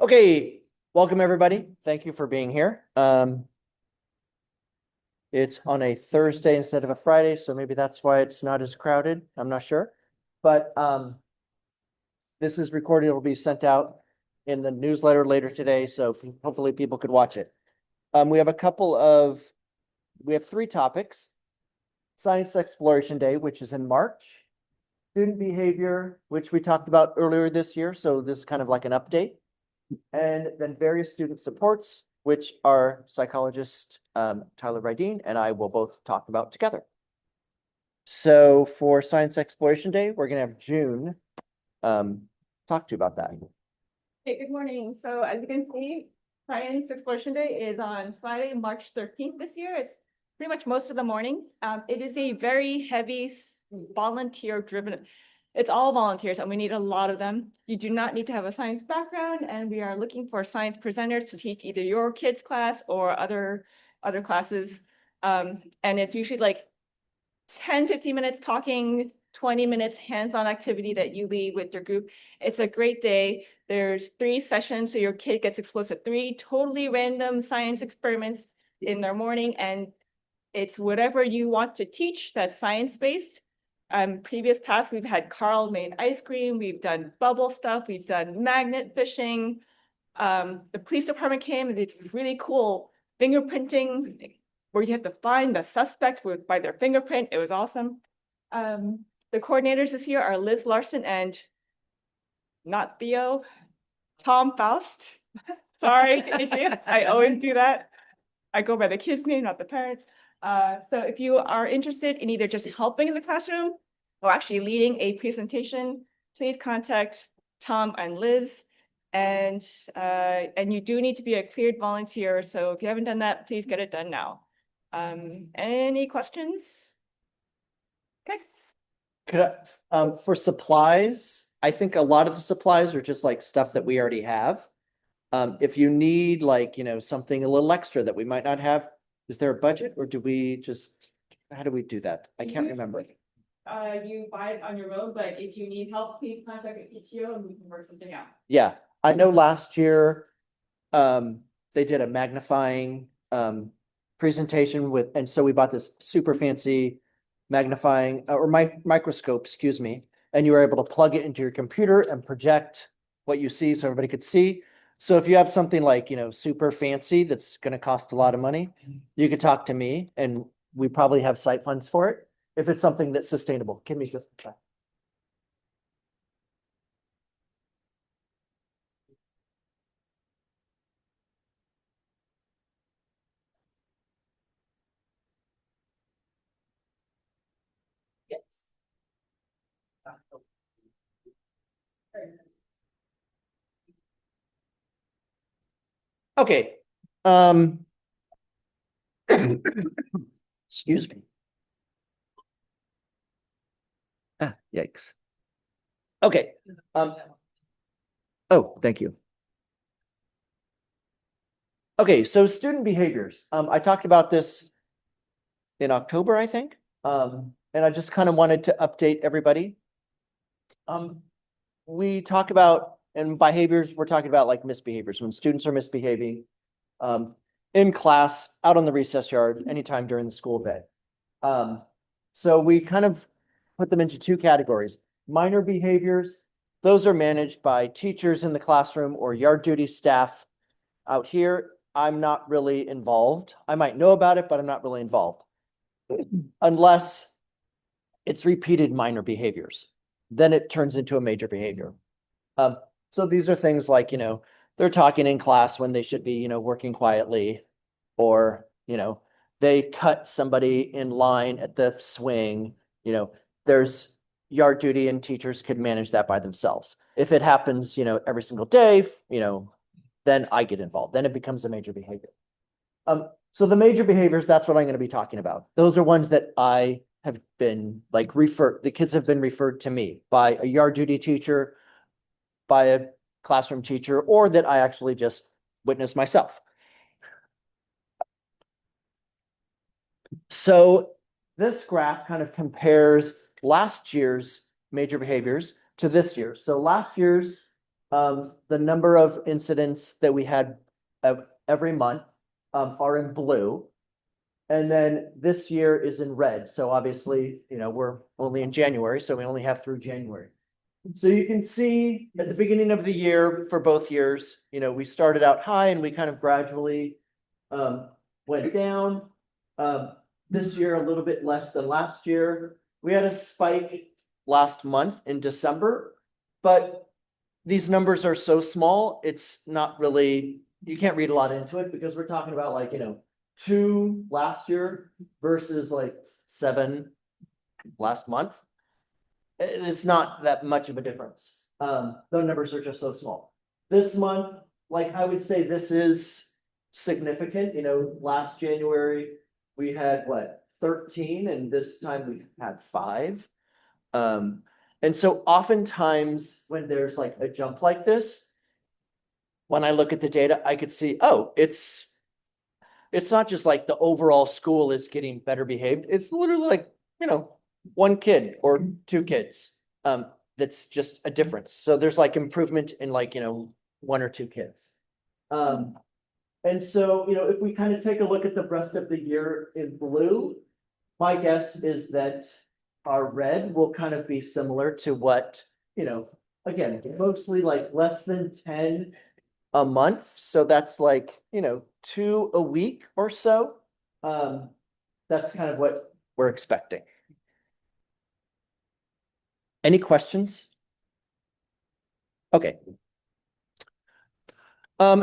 Okay, welcome everybody. Thank you for being here. It's on a Thursday instead of a Friday, so maybe that's why it's not as crowded. I'm not sure. But this is recorded. It'll be sent out in the newsletter later today, so hopefully people could watch it. We have three topics. Science Exploration Day, which is in March. Student behavior, which we talked about earlier this year, so this is kind of like an update. And then various student supports, which our psychologist, Tyler Rydeen and I will both talk about together. So for Science Exploration Day, we're gonna have June talk to you about that. Hey, good morning. So as you can see, Science Exploration Day is on Friday, March 13th this year. It's pretty much most of the morning. It is a very heavy volunteer driven. It's all volunteers and we need a lot of them. You do not need to have a science background, and we are looking for science presenters to teach either your kids' class or other classes. And it's usually like 10, 15 minutes talking, 20 minutes hands-on activity that you lead with your group. It's a great day. There's 3 sessions, so your kid gets exposed to 3 totally random science experiments in their morning, and it's whatever you want to teach that's science-based. Previous past, we've had Carl made ice cream, we've done bubble stuff, we've done magnet fishing. The police department came and they did really cool fingerprinting where you have to find the suspect by their fingerprint. It was awesome. The coordinators this year are Liz Larson and not Theo, Tom Faust. Sorry, I always do that. I go by the kids' name, not the parents. So if you are interested in either just helping in the classroom or actually leading a presentation, please contact Tom and Liz. And you do need to be a cleared volunteer. So if you haven't done that, please get it done now. Any questions? Okay. For supplies, I think a lot of the supplies are just like stuff that we already have. If you need something a little extra that we might not have, is there a budget or how do we do that? I can't remember. You buy it on your own, but if you need help, please contact the PTO and we can work something out. Yeah, I know last year, they did a magnifying, presentation and so we bought this super fancy magnifying or microscope, excuse me, and you were able to plug it into your computer and project what you see so everybody could see. So if you have something like, super fancy that's going to cost a lot of money, you could talk to me and we probably have site funds for it. If it's something that's sustainable. Give me just a second. Yes. Okay. Excuse me. Yikes. Okay. Oh, thank you. Okay, so student behaviors. I talked about this in October, I think. And I just kind of wanted to update everybody. We talk about, and behaviors, we're talking about like misbehaviors, when students are misbehaving in class, out on the recess yard, anytime during the school day. So we kind of put them into 2 categories. Minor behaviors, those are managed by teachers in the classroom or yard duty staff. Out here, I'm not really involved. I might know about it, but I'm not really involved. Unless it's repeated minor behaviors, then it turns into a major behavior. So these are things like, they're talking in class when they should be, working quietly, or, they cut somebody in line at the swing. There's yard duty and teachers could manage that by themselves. If it happens, every single day, then I get involved. Then it becomes a major behavior. So the major behaviors, that's what I'm going to be talking about. Those are ones that I have been the kids have been referred to me by a yard duty teacher, by a classroom teacher, or that I actually just witnessed myself. So this graph kind of compares last year's major behaviors to this year's. So last year's The number of incidents that we had every month are in blue. And then this year is in red. So obviously, we're only in January, so we only have through January. So you can see at the beginning of the year for both years, we started out high and we kind of gradually went down. This year, a little bit less than last year. We had a spike last month in December, but these numbers are so small, it's not really, you can't read a lot into it because we're talking about like, 2 last year versus like 7 last month. It's not that much of a difference. The numbers are just so small. This month, like I would say this is significant. Last January, we had 13, and this time we had 5. And so oftentimes when there's like a jump like this, when I look at the data, I could see, oh, it's not just like the overall school is getting better behaved. It's literally like, 1 kid or 2 kids. That's just a difference. So there's like improvement in like, 1 or 2 kids. And so, if we kind of take a look at the rest of the year in blue, my guess is that our red will kind of be similar to what, again, mostly like less than 10 a month. So that's like, 2 a week or so. That's kind of what we're expecting. Any questions? Okay.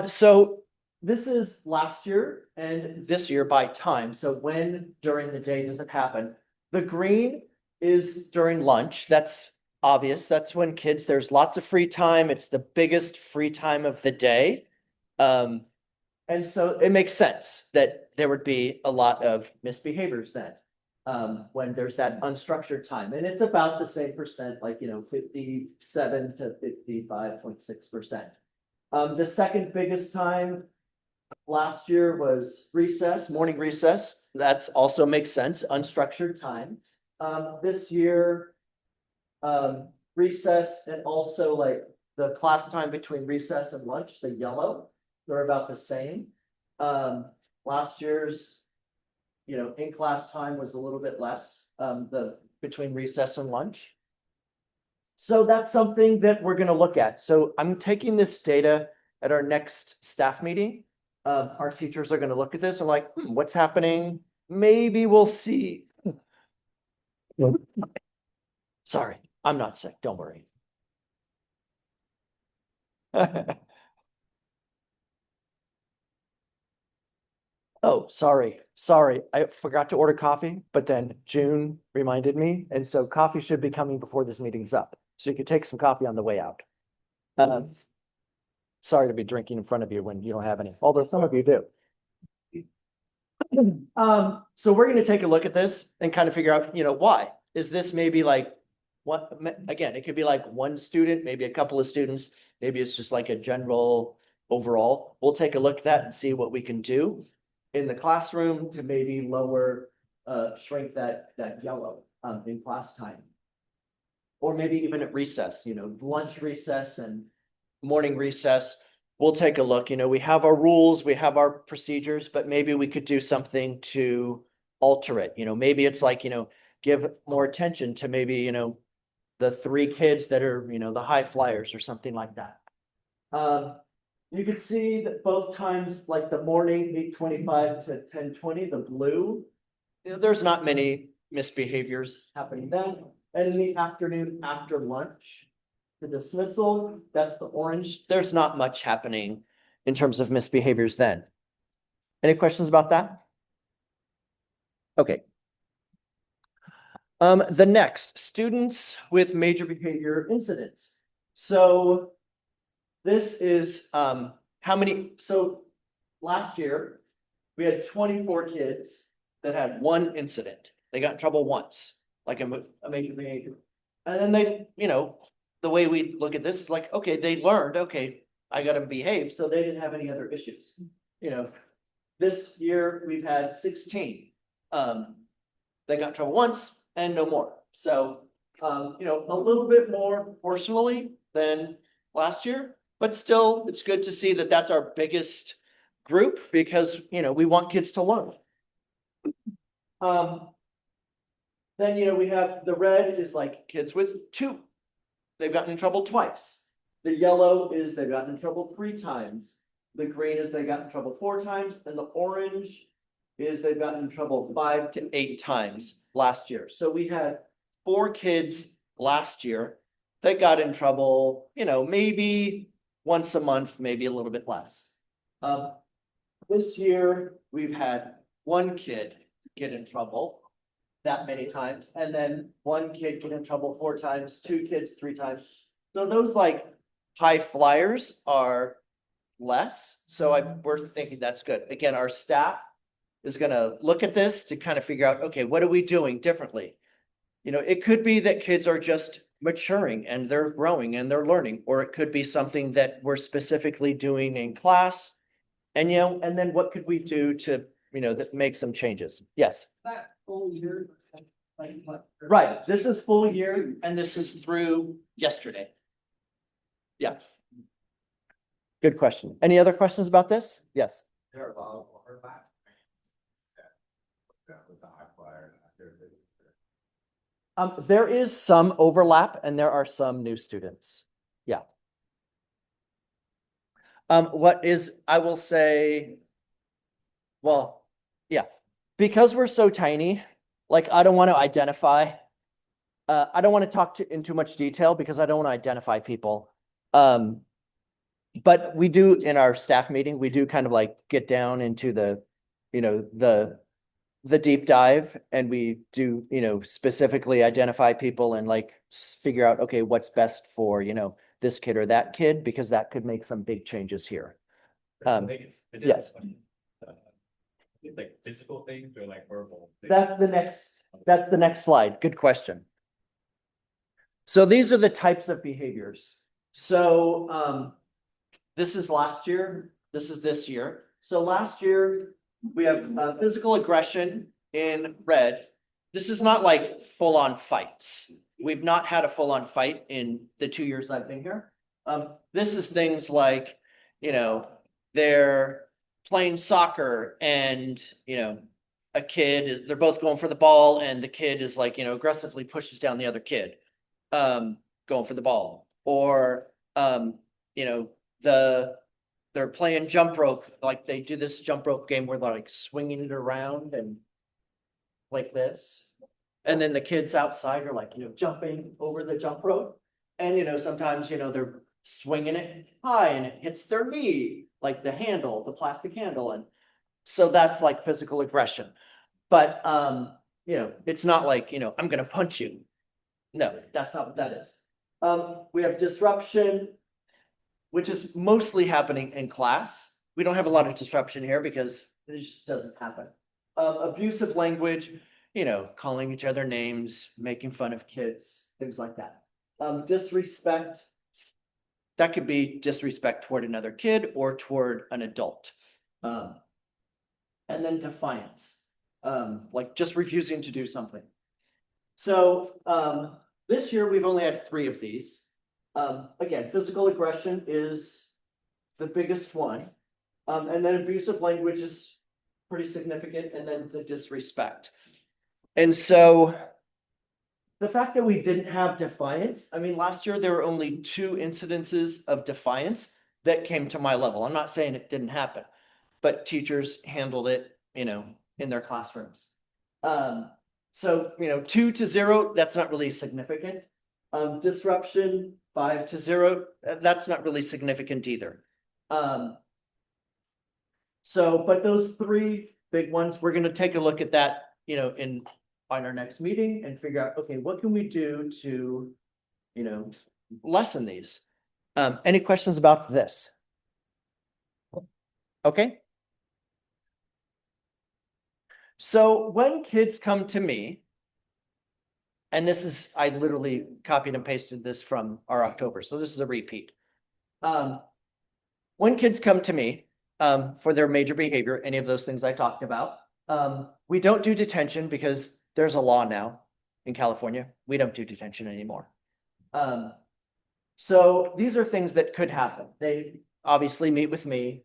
So this is last year and this year by time. So when during the day does it happen? The green is during lunch. That's obvious. That's when kids, there's lots of free time. It's the biggest free time of the day. And so it makes sense that there would be a lot of misbehaviors then. When there's that unstructured time, and it's about the same percent, like 57 to 55.6%. The second biggest time last year was recess, morning recess. That's also makes sense, unstructured time. This year, recess and also like the class time between recess and lunch, the yellow, they're about the same. Last year's in class time was a little bit less, the between recess and lunch. So that's something that we're going to look at. So I'm taking this data at our next staff meeting. Our teachers are going to look at this and like, what's happening? Maybe we'll see. Sorry, I'm not sick. Don't worry. Oh, sorry. I forgot to order coffee, but then June reminded me. And so coffee should be coming before this meeting's up. So you could take some coffee on the way out. Sorry to be drinking in front of you when you don't have any, although some of you do. So we're going to take a look at this and kind of figure out, why is this maybe like what, again, it could be like 1 student, maybe a couple of students, maybe it's just like a general overall. We'll take a look at that and see what we can do in the classroom to maybe lower, shrink that yellow in class time. Or maybe even at recess, lunch recess and morning recess. We'll take a look, we have our rules, we have our procedures, but maybe we could do something to alter it. Maybe it's like, give more attention to maybe, the 3 kids that are, the high flyers or something like that. You can see that both times, like the morning 8:25 to 10:20, the blue, there's not many misbehaviors happening then. And in the afternoon after lunch, the dismissal, that's the orange. There's not much happening in terms of misbehaviors then. Any questions about that? Okay. The next, students with major behavior incidents. So this is how many, so last year we had 24 kids that had 1 incident. They got in trouble once, like a major behavior. And then they, the way we look at this is like, okay, they learned, okay, I got to behave. So they didn't have any other issues. This year we've had 16. They got in trouble once and no more. So, a little bit more proportionally than last year, but still, it's good to see that that's our biggest group because, we want kids to learn. Then, we have the red is like kids with 2. They've gotten in trouble twice. The yellow is they've gotten in trouble 3 times. The green is they got in trouble 4 times, and the orange is they've gotten in trouble 5 to 8 times last year. So we had 4 kids last year that got in trouble, maybe once a month, maybe a little bit less. This year, we've had 1 kid get in trouble that many times, and then 1 kid get in trouble 4 times, 2 kids 3 times. So those like high flyers are less. So we're thinking that's good. Again, our staff is going to look at this to kind of figure out, okay, what are we doing differently? It could be that kids are just maturing and they're growing and they're learning, or it could be something that we're specifically doing in class. And, and then what could we do to, that make some changes? Yes. That full year. Right. This is full year and this is through yesterday. Yeah. Good question. Any other questions about this? Yes. There are a lot of overlap. That was a high flyer. There is some overlap and there are some new students. Yeah. I will say, well, yeah, because we're so tiny, like I don't want to identify, I don't want to talk in too much detail because I don't want to identify people. But we do in our staff meeting, we do kind of like get down into the deep dive, and we do, specifically identify people and like figure out, okay, what's best for, this kid or that kid, because that could make some big changes here. Yes. Like physical things or like verbal things? That's the next slide. Good question. So these are the types of behaviors. So, this is last year, this is this year. So last year, we have physical aggression in red. This is not like full-on fights. We've not had a full-on fight in the 2 years I've been here. This is things like, they're playing soccer and, they're both going for the ball and the kid is like, aggressively pushes down the other kid, going for the ball. Or, they're playing jump rope, like they do this jump rope game where they're like swinging it around and like this. And then the kids outside are like, jumping over the jump rope. And, sometimes, they're swinging it high and it hits their knee, like the handle, the plastic handle. And so that's like physical aggression. But, it's not like, I'm going to punch you. No, that's not what that is. We have disruption, which is mostly happening in class. We don't have a lot of disruption here because it just doesn't happen. Abusive language, calling each other names, making fun of kids, things like that. Disrespect, that could be disrespect toward another kid or toward an adult. And then defiance, like just refusing to do something. So this year we've only had 3 of these. Again, physical aggression is the biggest one. And then abusive language is pretty significant, and then the disrespect. And so the fact that we didn't have defiance, I mean, last year there were only 2 incidences of defiance that came to my level. I'm not saying it didn't happen, but teachers handled it, in their classrooms. So, 2 to 0, that's not really significant. Disruption, 5 to 0, that's not really significant either. But those 3 big ones, we're going to take a look at that, on our next meeting and figure out, okay, what can we do to, lessen these? Any questions about this? Okay. So when kids come to me, and this is, I literally copied and pasted this from our October, so this is a repeat. When kids come to me for their major behavior, any of those things I talked about, we don't do detention because there's a law now in California. We don't do detention anymore. So these are things that could happen. They obviously meet with me.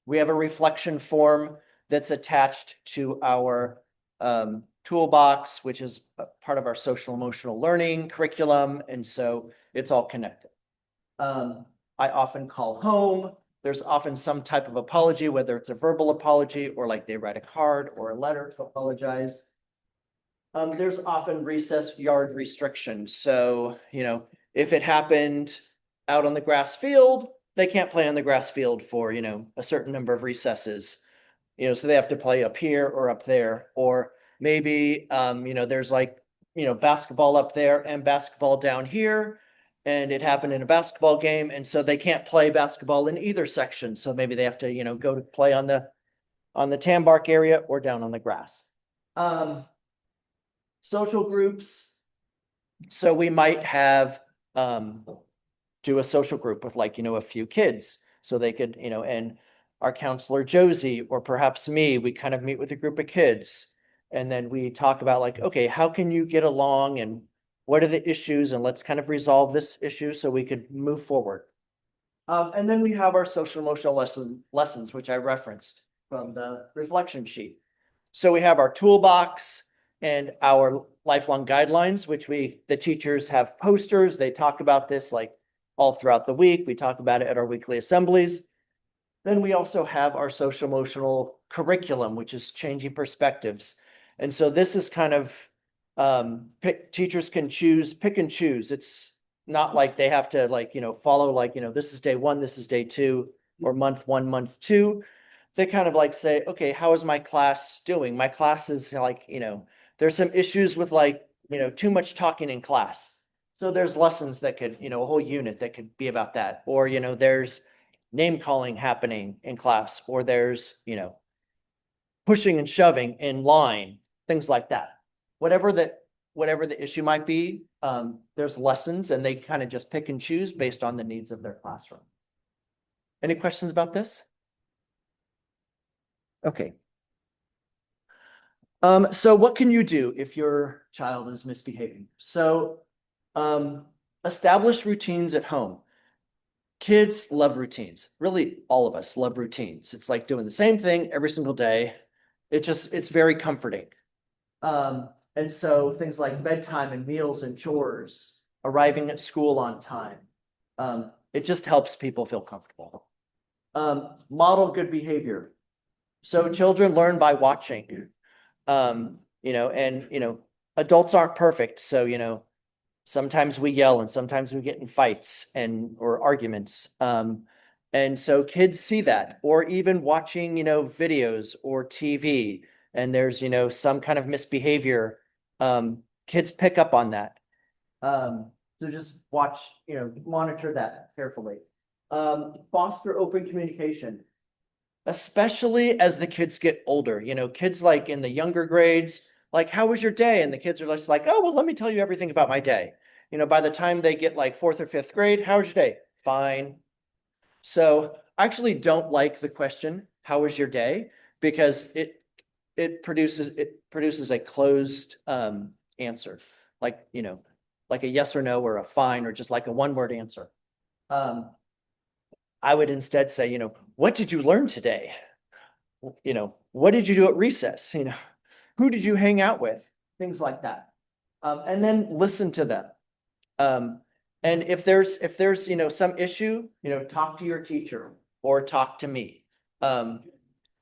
We have a reflection form that's attached to our toolbox, which is a part of our social emotional learning curriculum. And so it's all connected. I often call home. There's often some type of apology, whether it's a verbal apology or like they write a card or a letter to apologize. There's often recess yard restrictions. So, if it happened out on the grass field, they can't play on the grass field for, a certain number of recesses. So they have to play up here or up there, or maybe, there's like, basketball up there and basketball down here. And it happened in a basketball game. And so they can't play basketball in either section. So maybe they have to, go to play on the Tambark area or down on the grass. Social groups. So we might have, do a social group with like, a few kids. So they could, and our counselor Josie, or perhaps me, we kind of meet with a group of kids. And then we talk about like, okay, how can you get along and what are the issues? And let's kind of resolve this issue so we could move forward. And then we have our social emotional lessons, which I referenced from the reflection sheet. So we have our toolbox and our lifelong guidelines, which the teachers have posters. They talk about this like all throughout the week. We talk about it at our weekly assemblies. Then we also have our social emotional curriculum, which is changing perspectives. And so this is kind of, teachers can pick and choose. It's not like they have to like, follow like, this is day 1, this is day 2, or month 1, month 2. They kind of like say, okay, how is my class doing? My class is like, there's some issues with like, too much talking in class. So there's lessons that could, a whole unit that could be about that. Or, there's name calling happening in class, or there's, pushing and shoving in line, things like that. Whatever the issue might be, there's lessons and they kind of just pick and choose based on the needs of their classroom. Any questions about this? Okay. So what can you do if your child is misbehaving? So, establish routines at home. Kids love routines. Really, all of us love routines. It's like doing the same thing every single day. It's very comforting. And so things like bedtime and meals and chores, arriving at school on time, it just helps people feel comfortable. Model good behavior. So children learn by watching. Adults aren't perfect. So, sometimes we yell and sometimes we get in fights or arguments. And so kids see that, or even watching, videos or TV, and there's, some kind of misbehavior. Kids pick up on that. So just watch, monitor that carefully. Foster open communication, especially as the kids get older. Kids like in the younger grades, like, how was your day? And the kids are just like, oh, well, let me tell you everything about my day. By the time they get like 4th or 5th grade, how was your day? Fine. So I actually don't like the question, how was your day? Because it produces a closed answer, like, like a yes or no or a fine or just like a 1-word answer. I would instead say, what did you learn today? What did you do at recess? Who did you hang out with? Things like that. And then listen to them. And if there's, some issue, talk to your teacher or talk to me.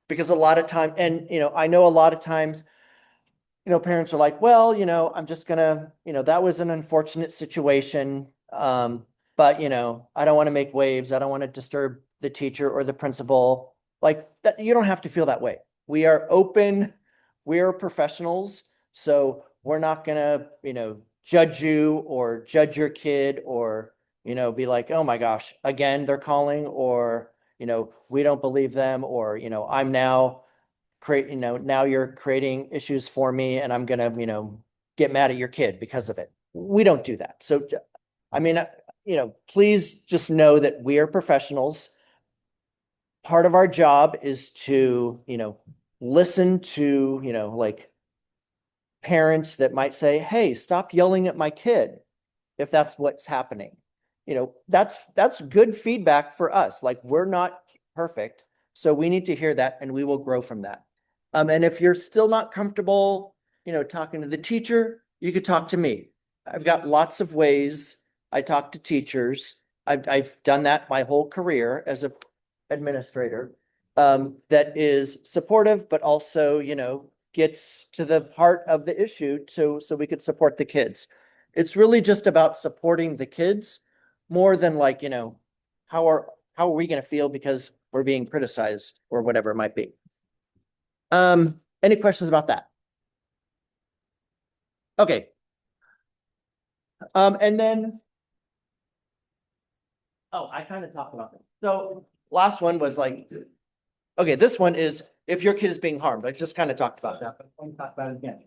Because a lot of time, and, I know a lot of times, parents are like, well, I'm just gonna, that was an unfortunate situation. But, I don't want to make waves. I don't want to disturb the teacher or the principal. Like that, you don't have to feel that way. We are open. We are professionals. So we're not gonna, judge you or judge your kid or, be like, oh my gosh, again, they're calling, or, we don't believe them, or, I'm now now you're creating issues for me and I'm gonna, get mad at your kid because of it. We don't do that. So, I mean, please just know that we are professionals. Part of our job is to, listen to, like parents that might say, hey, stop yelling at my kid, if that's what's happening. that's good feedback for us. Like, we're not perfect. So we need to hear that and we will grow from that. And if you're still not comfortable, talking to the teacher, you could talk to me. I've got lots of ways I talk to teachers. I've done that my whole career as a administrator, that is supportive, but also, gets to the heart of the issue so we could support the kids. It's really just about supporting the kids more than like, how are we going to feel because we're being criticized or whatever it might be. Any questions about that? Okay. And then, oh, I kind of talked about it. So last one was like, okay, this one is if your kid is being harmed. I just kind of talked about that, but let me talk about it again.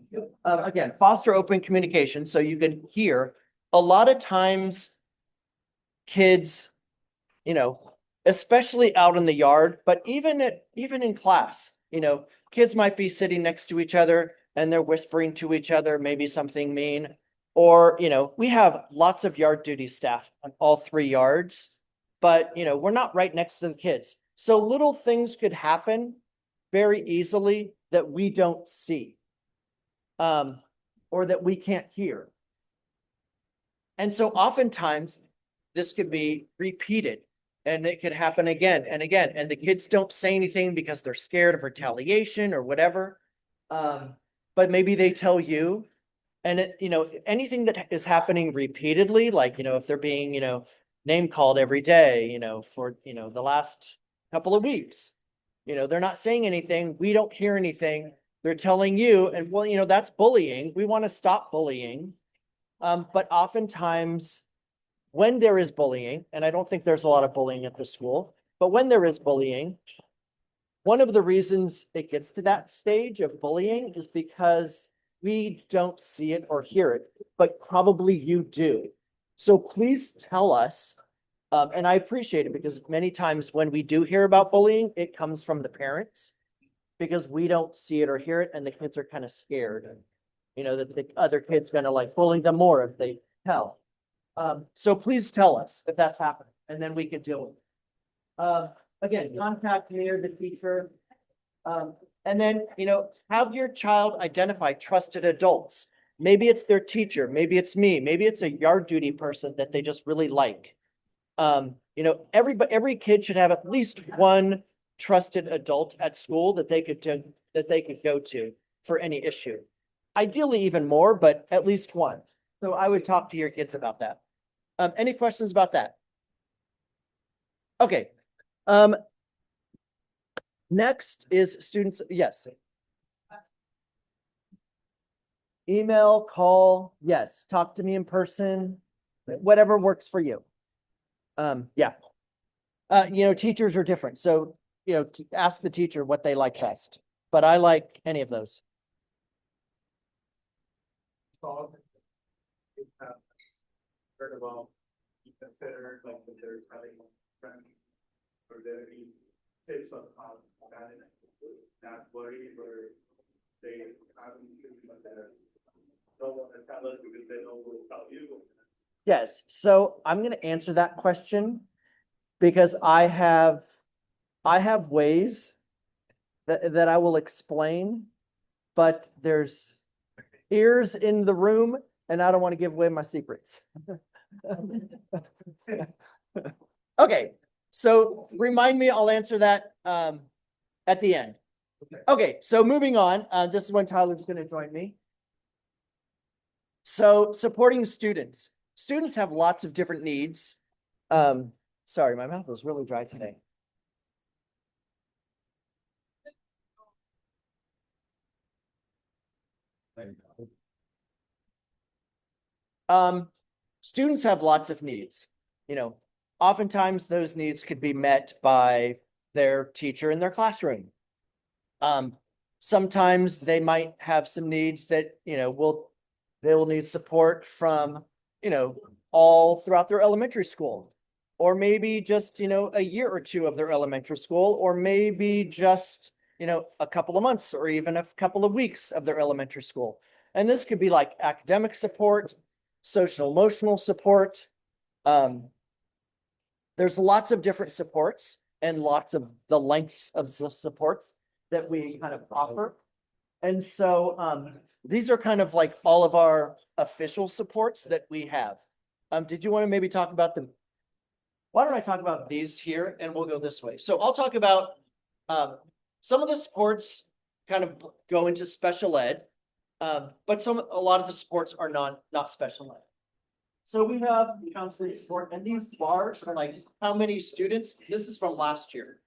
Again, foster open communication. So you can hear a lot of times kids, especially out in the yard, but even in class, kids might be sitting next to each other and they're whispering to each other, maybe something mean. Or, we have lots of yard duty staff on all 3 yards, but, we're not right next to the kids. So little things could happen very easily that we don't see, or that we can't hear. And so oftentimes this could be repeated and it could happen again and again. And the kids don't say anything because they're scared of retaliation or whatever. But maybe they tell you, and anything that is happening repeatedly, like, if they're being, name called every day, for, the last couple of weeks, they're not saying anything. We don't hear anything. They're telling you, and well, that's bullying. We want to stop bullying. But oftentimes when there is bullying, and I don't think there's a lot of bullying at the school, but when there is bullying, one of the reasons it gets to that stage of bullying is because we don't see it or hear it, but probably you do. So please tell us, and I appreciate it because many times when we do hear about bullying, it comes from the parents because we don't see it or hear it, and the kids are kind of scared. That the other kid's gonna like bully them more if they tell. So please tell us if that's happening, and then we can deal with it. Again, contact me or the teacher. And then, have your child identify trusted adults. Maybe it's their teacher, maybe it's me, maybe it's a yard duty person that they just really like. Every kid should have at least one trusted adult at school that they could go to for any issue. Ideally even more, but at least one. So I would talk to your kids about that. Any questions about that? Okay. Next is students. Yes. Email, call, yes. Talk to me in person, whatever works for you. Yeah. Teachers are different. So, ask the teacher what they like best, but I like any of those. Heard about, you consider like if they're telling friends or they're tips on how to manage that worry or they haven't like that. Don't want to tell us because they don't will tell you. Yes, so I'm going to answer that question because I have ways that I will explain, but there's ears in the room and I don't want to give away my secrets. Okay, so remind me, I'll answer that at the end. Okay, so moving on, this is when Tyler's going to join me. So supporting students. Students have lots of different needs. Sorry, my mouth was really dry today. Students have lots of needs. Oftentimes those needs could be met by their teacher in their classroom. Sometimes they might have some needs that, they will need support from, all throughout their elementary school, or maybe just, a year or two of their elementary school, or maybe just, a couple of months or even a couple of weeks of their elementary school. And this could be like academic support, social emotional support, there's lots of different supports and lots of the lengths of the supports that we kind of offer. And so these are kind of like all of our official supports that we have. Did you want to maybe talk about them? Why don't I talk about these here and we'll go this way. So I'll talk about some of the supports kind of go into special ed, but a lot of the supports are not special ed. So we have counseling support, and these bars are like how many students. This is from last year.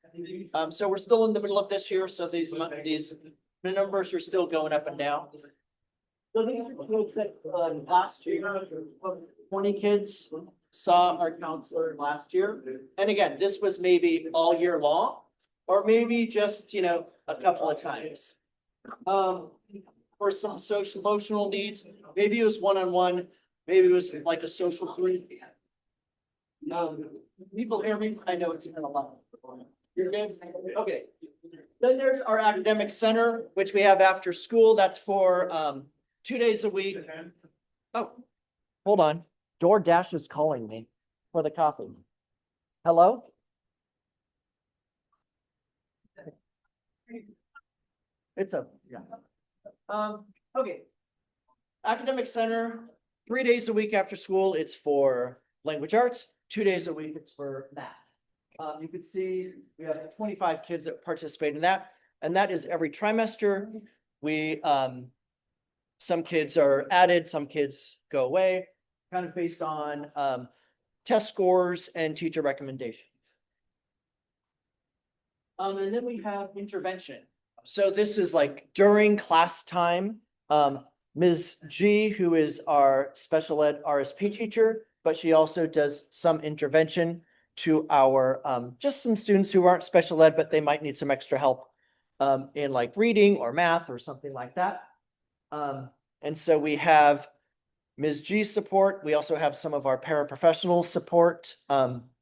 So we're still in the middle of this year, so these the numbers are still going up and down. So these are kids that last year, 20 kids saw our counselor last year. And again, this was maybe all year long, or maybe just, you know, a couple of times. For some social emotional needs, maybe it was one-on-one, maybe it was like a social group. People hear me? I know it's been a lot. You're good? Okay. Then there's our academic center, which we have after school. That's for 2 days a week. Oh, hold on. DoorDash is calling me for the coffee. Hello? It's a, yeah. Okay. Academic center, 3 days a week after school, it's for language arts. 2 days a week, it's for math. You can see we have 25 kids that participate in that, and that is every trimester. We, some kids are added, some kids go away, kind of based on test scores and teacher recommendations. And then we have intervention. So this is like during class time. Ms. G, who is our special ed RSP teacher, but she also does some intervention to our just some students who aren't special ed, but they might need some extra help in like reading or math or something like that. And so we have Ms. G support. We also have some of our paraprofessional support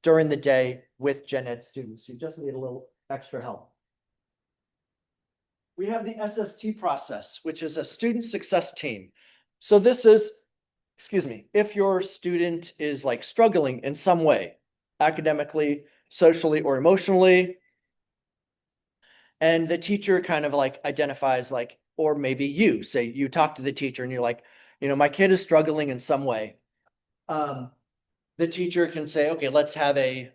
during the day with gen ed students who just need a little extra help. We have the SST process, which is a student success team. So this is, excuse me, if your student is like struggling in some way, academically, socially, or emotionally, and the teacher kind of like identifies like, or maybe you say you talk to the teacher and you're like, you know, my kid is struggling in some way. The teacher can say, okay, let's have a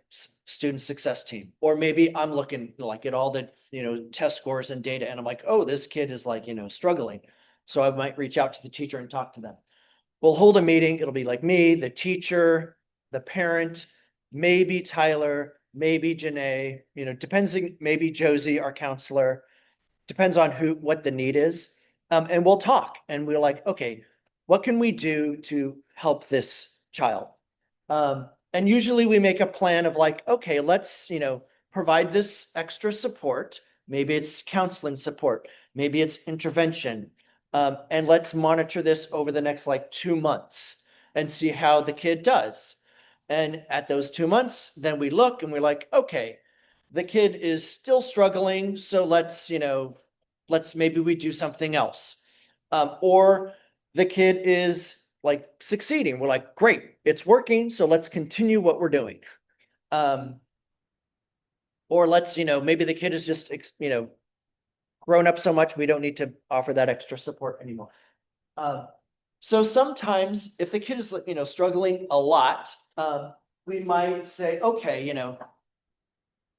student success team. Or maybe I'm looking like at all the, you know, test scores and data, and I'm like, oh, this kid is like, you know, struggling. So I might reach out to the teacher and talk to them. We'll hold a meeting. It'll be like me, the teacher, the parent, maybe Tyler, maybe Janae, you know, depends, maybe Josie, our counselor, depends on what the need is. And we'll talk and we're like, okay, what can we do to help this child? And usually we make a plan of like, okay, let's, you know, provide this extra support. Maybe it's counseling support, maybe it's intervention. And let's monitor this over the next like 2 months and see how the kid does. And at those 2 months, then we look and we're like, okay, the kid is still struggling. So let's, you know, maybe we do something else. Or the kid is like succeeding. We're like, great, it's working. So let's continue what we're doing. Or let's, you know, maybe the kid is just, you know, grown up so much, we don't need to offer that extra support anymore. So sometimes if the kid is, you know, struggling a lot, we might say, okay, you know,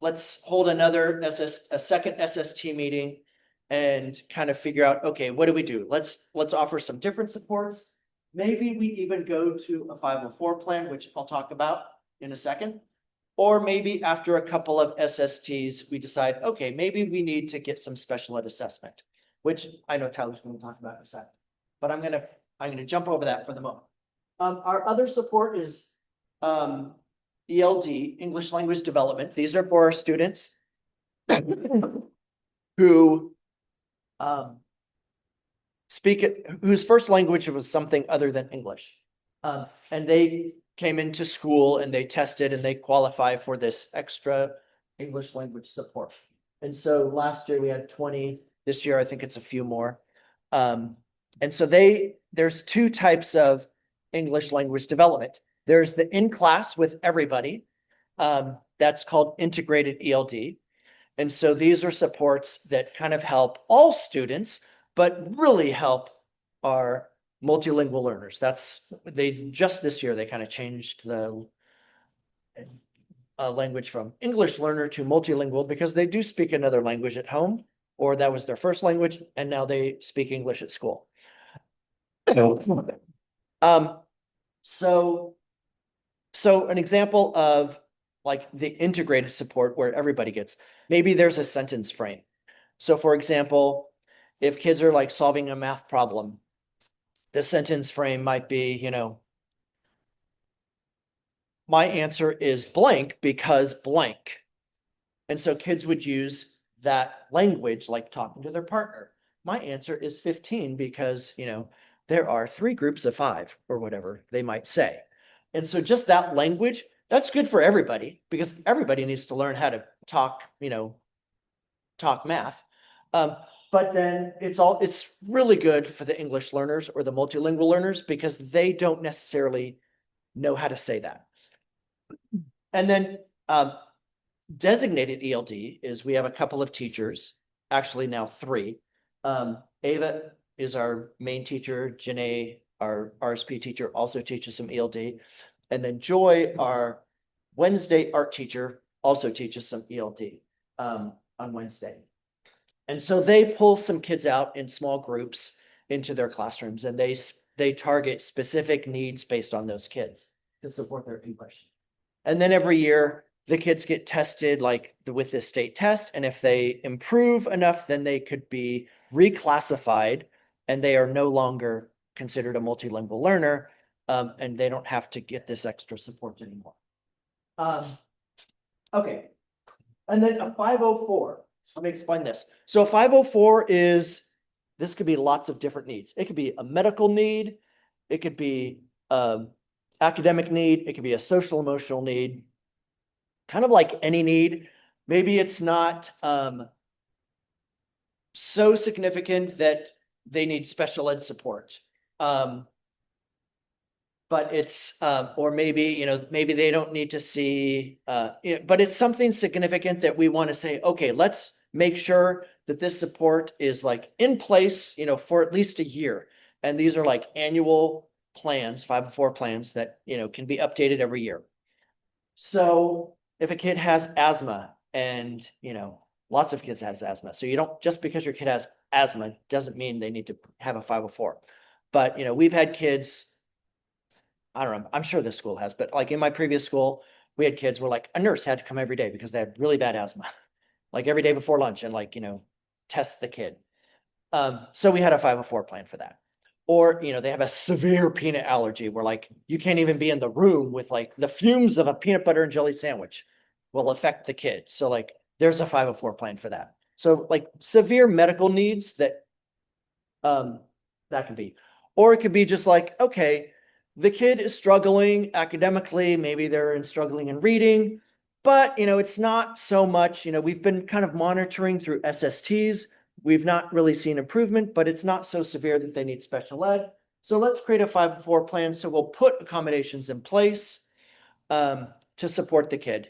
let's hold a second SST meeting and kind of figure out, okay, what do we do? Let's offer some different supports. Maybe we even go to a 504 plan, which I'll talk about in a second. Or maybe after a couple of SSTs, we decide, okay, maybe we need to get some special ed assessment, which I know Tyler's going to talk about in a second. But I'm gonna jump over that for the moment. Our other support is ELD, English Language Development. These are for our students who whose first language was something other than English. And they came into school and they tested and they qualify for this extra English language support. And so last year we had 20, this year I think it's a few more. And so there's 2 types of English language development. There's the in class with everybody, that's called integrated ELD. And so these are supports that kind of help all students, but really help our multilingual learners. Just this year, they kind of changed the language from English learner to multilingual because they do speak another language at home, or that was their first language, and now they speak English at school. Um, so an example of like the integrated support where everybody gets, maybe there's a sentence frame. So for example, if kids are like solving a math problem, the sentence frame might be, my answer is blank because blank. And so kids would use that language like talking to their partner. My answer is 15 because, there are 3 groups of 5 or whatever they might say. And so just that language, that's good for everybody because everybody needs to learn how to talk, talk math. But then it's really good for the English learners or the multilingual learners because they don't necessarily know how to say that. And then designated ELD is we have a couple of teachers, actually now 3. Ava is our main teacher. Janae, our RSP teacher, also teaches some ELD. And then Joy, our Wednesday art teacher, also teaches some ELD on Wednesday. And so they pull some kids out in small groups into their classrooms, and they target specific needs based on those kids to support their English. And then every year, the kids get tested with this state test, and if they improve enough, then they could be reclassified, and they are no longer considered a multilingual learner, and they don't have to get this extra support anymore. Okay, and then a 504. Let me explain this. So a 504 this could be lots of different needs. It could be a medical need. It could be academic need. It could be a social emotional need. Kind of like any need. Maybe it's not so significant that they need special ed support. But it's, or maybe, maybe they don't need to see, but it's something significant that we want to say, okay, let's make sure that this support is like in place, for at least a year. And these are like annual plans, 504 plans that, can be updated every year. So if a kid has asthma and, lots of kids has asthma. So you don't, just because your kid has asthma doesn't mean they need to have a 504. But, we've had kids, I don't know, I'm sure this school has, but like in my previous school, we had kids where like a nurse had to come every day because they had really bad asthma, like every day before lunch and test the kid. So we had a 504 plan for that. Or, they have a severe peanut allergy where like you can't even be in the room with like the fumes of a peanut butter and jelly sandwich will affect the kid. So like there's a 504 plan for that. So like severe medical needs that can be, or it could be just like, okay, the kid is struggling academically, maybe they're struggling in reading, but it's not so much, we've been kind of monitoring through SSTs. We've not really seen improvement, but it's not so severe that they need special ed. So let's create a 504 plan. So we'll put accommodations in place to support the kid.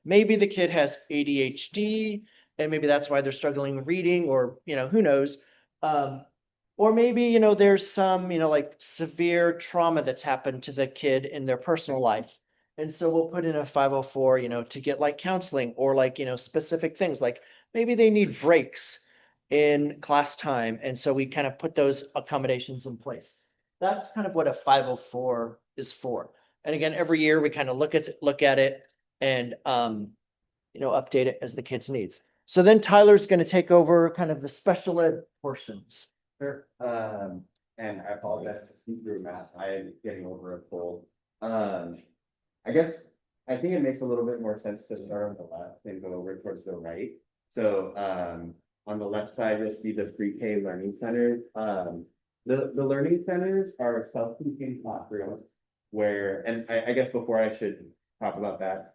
Maybe the kid has ADHD and maybe that's why they're struggling reading, or, who knows. Or maybe, there's some, like severe trauma that's happened to the kid in their personal life. And so we'll put in a 504, to get like counseling or like, specific things like maybe they need breaks in class time. And so we kind of put those accommodations in place. That's kind of what a 504 is for. And again, every year we kind of look at it and, update it as the kids' needs. So then Tyler's going to take over kind of the special ed portions. Sure. And I apologize to speak through math. I am getting over a cold. I guess I think it makes a little bit more sense to start on the left and go over towards the right. So on the left side, you'll see the pre-K learning centers. The learning centers are self-contained classrooms where, and I guess before I should talk about that,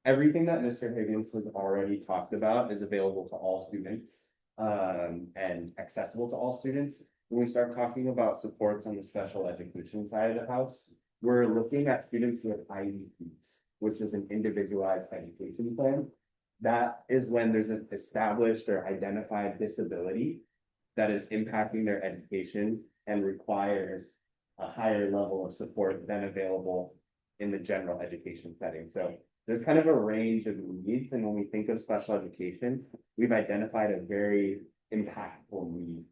everything that Mr. Higgins has already talked about is available to all students. And accessible to all students. When we start talking about supports on the special education side of the house, we're looking at students with IEPs. which is an individualized education plan. That is when there's an established or identified disability that is impacting their education and requires a higher level of support than available in the general education setting. So there's kind of a range of needs, and when we think of special education, we've identified a very impactful need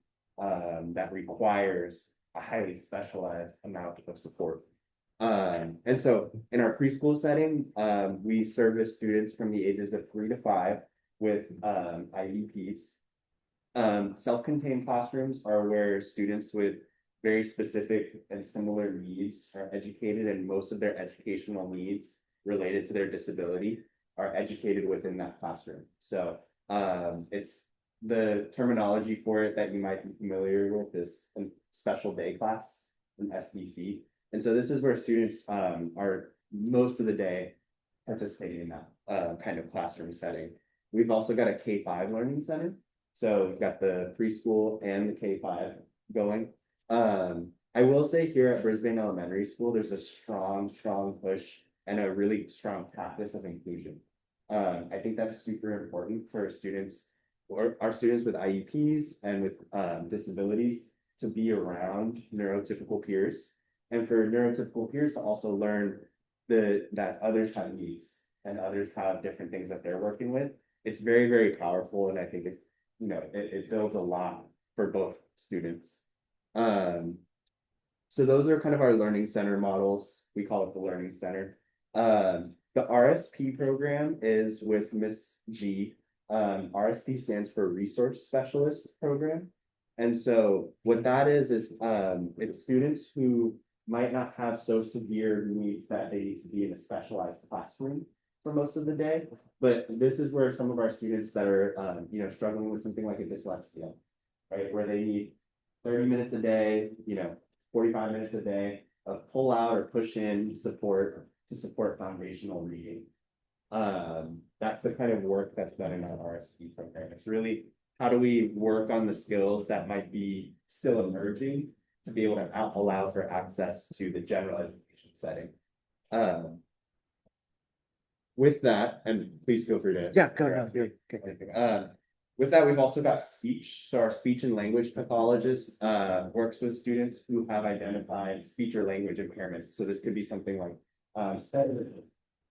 that requires a highly specialized amount of support. And so in our preschool setting, we service students from the ages of 3 to 5 with IEPs. Self-contained classrooms are where students with very specific and similar needs are educated, and most of their educational needs related to their disability are educated within that classroom. So it's the terminology for it that you might be familiar with is a special day class, an SDC. And so this is where students are most of the day participating in that kind of classroom setting. We've also got a K-5 learning center. So we've got the preschool and the K-5 going. I will say here at Brisbane Elementary School, there's a strong push and a really strong practice of inclusion. I think that's super important for students or our students with IEPs and with disabilities to be around neurotypical peers, and for neurotypical peers to also learn that others have needs and others have different things that they're working with. It's very powerful, and I think it builds a lot for both students. So those are kind of our learning center models. We call it the learning center. The RSP program is with Miss G. RSP stands for Resource Specialist Program. And so what that is it's students who might not have so severe needs that they need to be in a specialized classroom for most of the day. But this is where some of our students that are, struggling with something like a dyslexia, right? Where they need 30 minutes a day, 45 minutes a day of pull out or push in support to support foundational reading. That's the kind of work that's done in our RSP program. It's really, how do we work on the skills that might be still emerging to be able to allow for access to the general education setting. With that, and please feel free to. Yeah, go no. With that, we've also got speech. So our speech and language pathologist works with students who have identified speech or language impairments. So this could be something like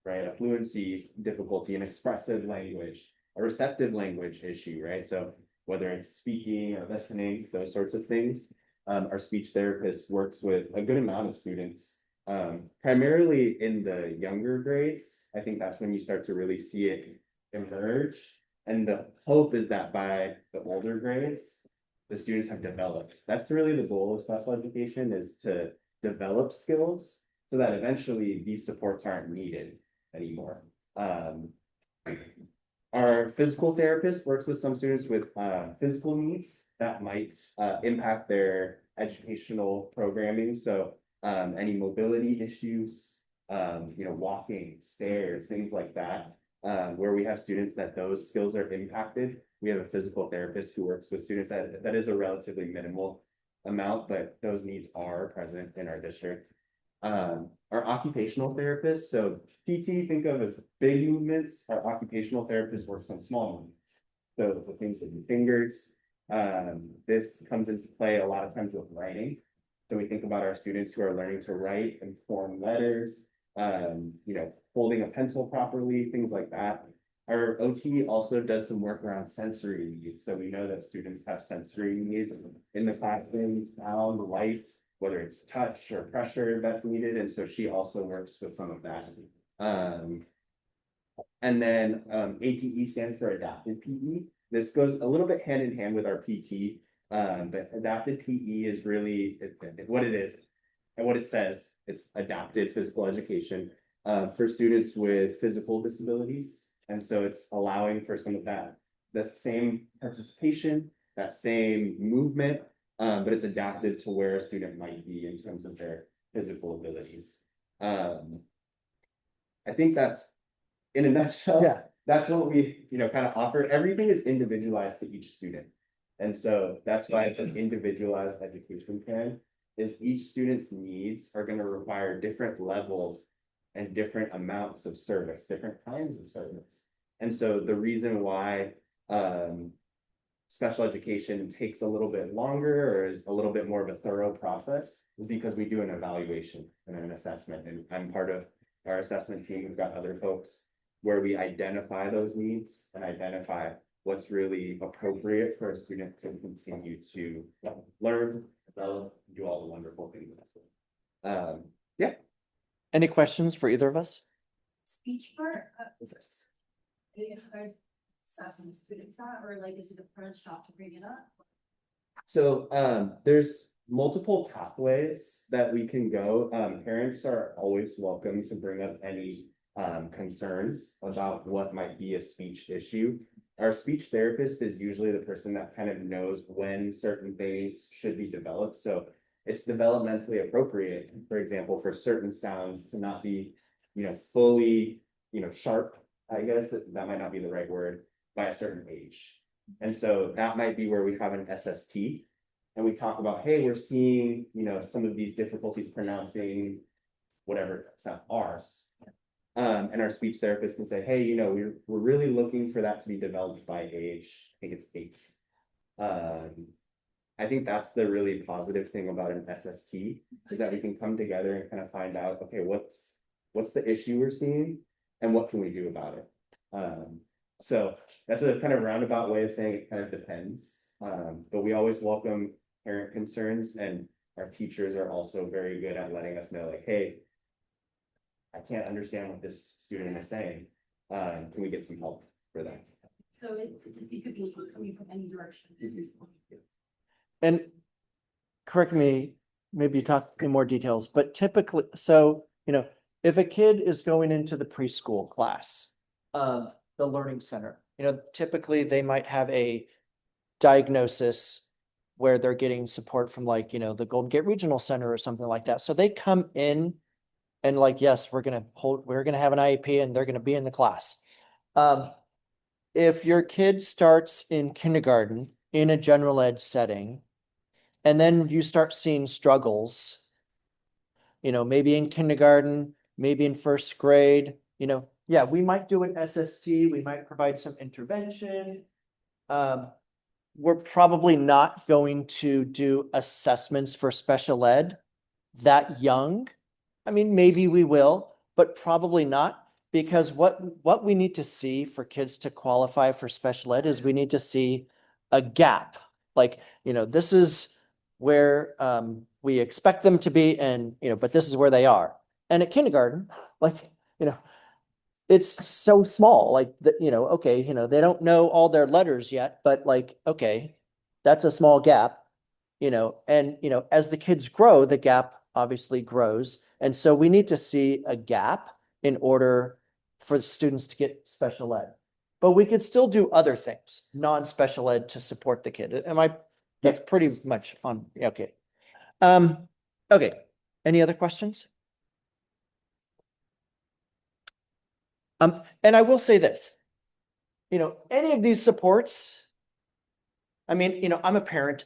right, a fluency difficulty, an expressive language, a receptive language issue, right? So whether it's speaking or listening, those sorts of things. Our speech therapist works with a good amount of students, primarily in the younger grades. I think that's when you start to really see it emerge. And the hope is that by the older grades, the students have developed. That's really the goal of special education, is to develop skills so that eventually these supports aren't needed anymore. Our physical therapist works with some students with physical needs that might impact their educational programming. So any mobility issues, walking, stairs, things like that, where we have students that those skills are impacted. We have a physical therapist who works with students that is a relatively minimal amount, but those needs are present in our district. Our occupational therapist, so PT, think of as big movements. Our occupational therapist works on small movements. So the things with your fingers, this comes into play a lot of times with writing. So we think about our students who are learning to write and form letters, holding a pencil properly, things like that. Our OT also does some work around sensory needs. So we know that students have sensory needs in the classroom, sound, light, whether it's touch or pressure that's needed. And so she also works with some of that. And then APE stands for adapted PE. This goes a little bit hand in hand with our PT, but adapted PE is really what it is and what it says. It's adapted physical education for students with physical disabilities. And so it's allowing for some of that same participation, that same movement, but it's adapted to where a student might be in terms of their physical abilities. I think that's, in a nutshell, Yeah. That's what we, kind of offer. Everything is individualized to each student. And so that's why it's an individualized education plan, is each student's needs are going to require different levels and different amounts of service, different kinds of service. And so the reason why special education takes a little bit longer or is a little bit more of a thorough process is because we do an evaluation and an assessment. And I'm part of our assessment team. We've got other folks where we identify those needs and identify what's really appropriate for a student to continue to learn, develop, do all the wonderful things. Yeah. Any questions for either of us? Speech part, is this? If you guys assessing the students that, or like, is it the parent's job to bring it up? So there's multiple pathways that we can go. Parents are always welcome to bring up any concerns about what might be a speech issue. Our speech therapist is usually the person that kind of knows when certain things should be developed. So it's developmentally appropriate, for example, for certain sounds to not be, fully, sharp, I guess that might not be the right word, by a certain age. And so that might be where we have an SST and we talk about, hey, we're seeing, some of these difficulties pronouncing whatever sound R's. And our speech therapist can say, hey, we're really looking for that to be developed by age. I think it's 8. I think that's the really positive thing about an SST is that we can come together and kind of find out, okay, what's the issue we're seeing and what can we do about it? So that's a kind of roundabout way of saying it kind of depends. But we always welcome parent concerns, and our teachers are also very good at letting us know, like, hey, I can't understand what this student is saying. Can we get some help for that? So it could be coming from any direction. And correct me, maybe talk in more details, but typically, so, if a kid is going into the preschool class, the learning center, typically they might have a diagnosis where they're getting support from like, the Golden Gate Regional Center or something like that. So they come in and like, yes, we're going to have an IEP and they're going to be in the class. If your kid starts in kindergarten in a general ed setting, and then you start seeing struggles, maybe in kindergarten, maybe in first grade, yeah, we might do an SST, we might provide some intervention. We're probably not going to do assessments for special ed that young. I mean, maybe we will, but probably not, because what we need to see for kids to qualify for special ed is we need to see a gap. Like, this is where we expect them to be, and but this is where they are. And at kindergarten, like, it's so small, like that, okay, they don't know all their letters yet, but like, okay, that's a small gap, and as the kids grow, the gap obviously grows. And so we need to see a gap in order for the students to get special ed. But we could still do other things, non-special ed, to support the kid. That's pretty much on, okay. Okay, any other questions? And I will say this, any of these supports, I mean, I'm a parent,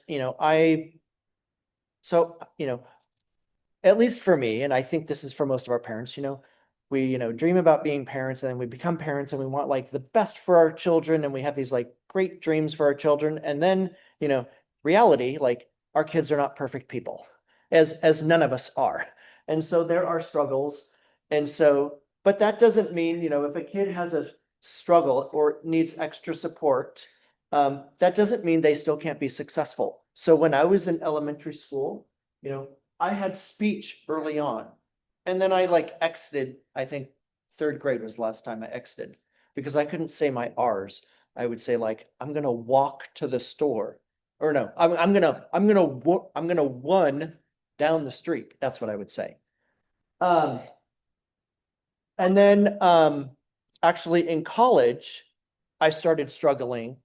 so, at least for me, and I think this is for most of our parents, we, dream about being parents, and then we become parents and we want like the best for our children. And we have these like great dreams for our children. And then, reality, like our kids are not perfect people, as none of us are. And so there are struggles. And so, but that doesn't mean, if a kid has a struggle or needs extra support, that doesn't mean they still can't be successful. So when I was in elementary school, I had speech early on, and then I like exited. I think 3rd grade was the last time I exited because I couldn't say my R's. I would say like, I'm going to walk to the store, or no, I'm going to one down the street. That's what I would say. And then actually in college, I started struggling,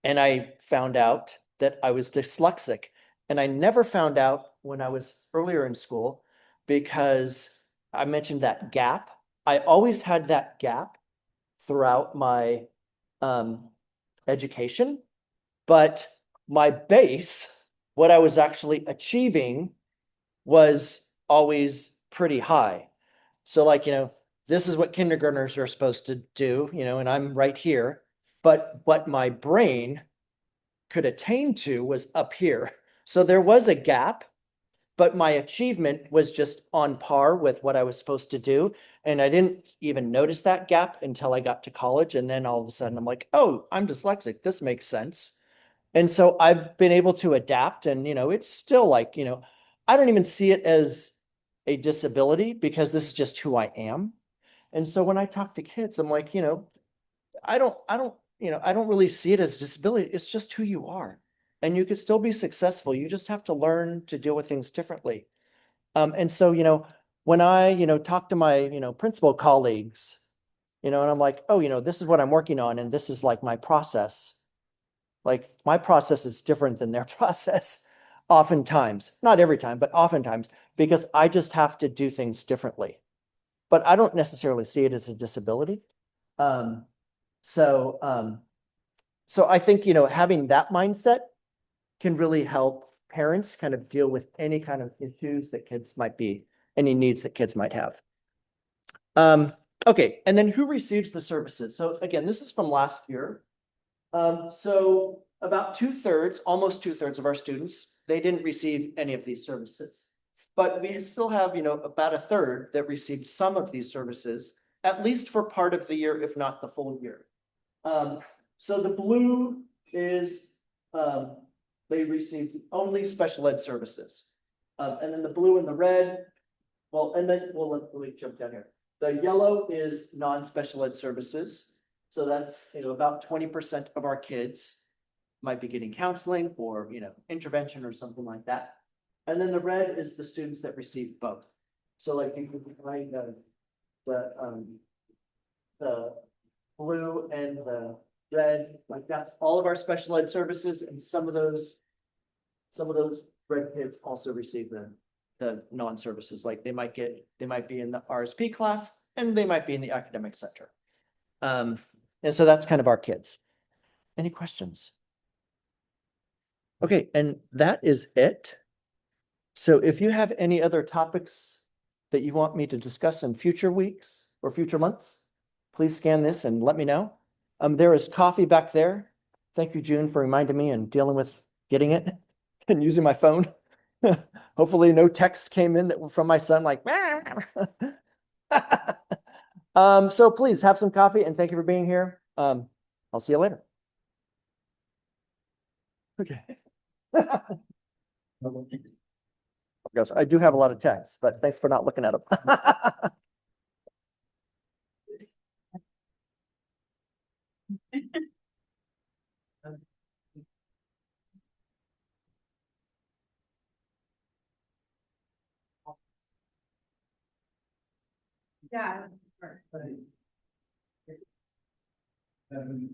and I found out that I was dyslexic. And I never found out when I was earlier in school, because I mentioned that gap. I always had that gap throughout my education, but my base, what I was actually achieving, was always pretty high. So like, this is what kindergartners are supposed to do, and I'm right here. But what my brain could attain to was up here. So there was a gap, but my achievement was just on par with what I was supposed to do. And I didn't even notice that gap until I got to college. And then all of a sudden I'm like, oh, I'm dyslexic. This makes sense. And so I've been able to adapt and, it's still like, I don't even see it as a disability because this is just who I am. And so when I talk to kids, I'm like, I don't really see it as a disability. It's just who you are. And you could still be successful. You just have to learn to deal with things differently. And so, when I, talk to my, principal colleagues, and I'm like, oh, this is what I'm working on, and this is like my process. Like my process is different than their process oftentimes, not every time, but oftentimes, because I just have to do things differently. But I don't necessarily see it as a disability. Um, so, so I think, having that mindset can really help parents kind of deal with any kind of issues that kids might be, any needs that kids might have. Okay, and then who receives the services? So again, this is from last year. So about 2/3, almost 2/3 of our students, they didn't receive any of these services. But we still have, about 1/3 that received some of these services, at least for part of the year, if not the full year. So the blue is, they received only special ed services. And then the blue and the red, well, and then, well, let me jump down here. The yellow is non-special ed services. So that's, about 20% of our kids might be getting counseling or, intervention or something like that. And then the red is the students that receive both. So like you can find the blue and the red, like that's all of our special ed services, and some of those red kids also receive the non-services, like they might be in the RSP class and they might be in the academic center. And so that's kind of our kids. Any questions? Okay, and that is it. So if you have any other topics that you want me to discuss in future weeks or future months, please scan this and let me know. There is coffee back there. Thank you, June, for reminding me and dealing with getting it and using my phone. Hopefully no text came in from my son like, so please have some coffee and thank you for being here. I'll see you later. Okay. Gosh, I do have a lot of texts, but thanks for not looking at them. Yeah.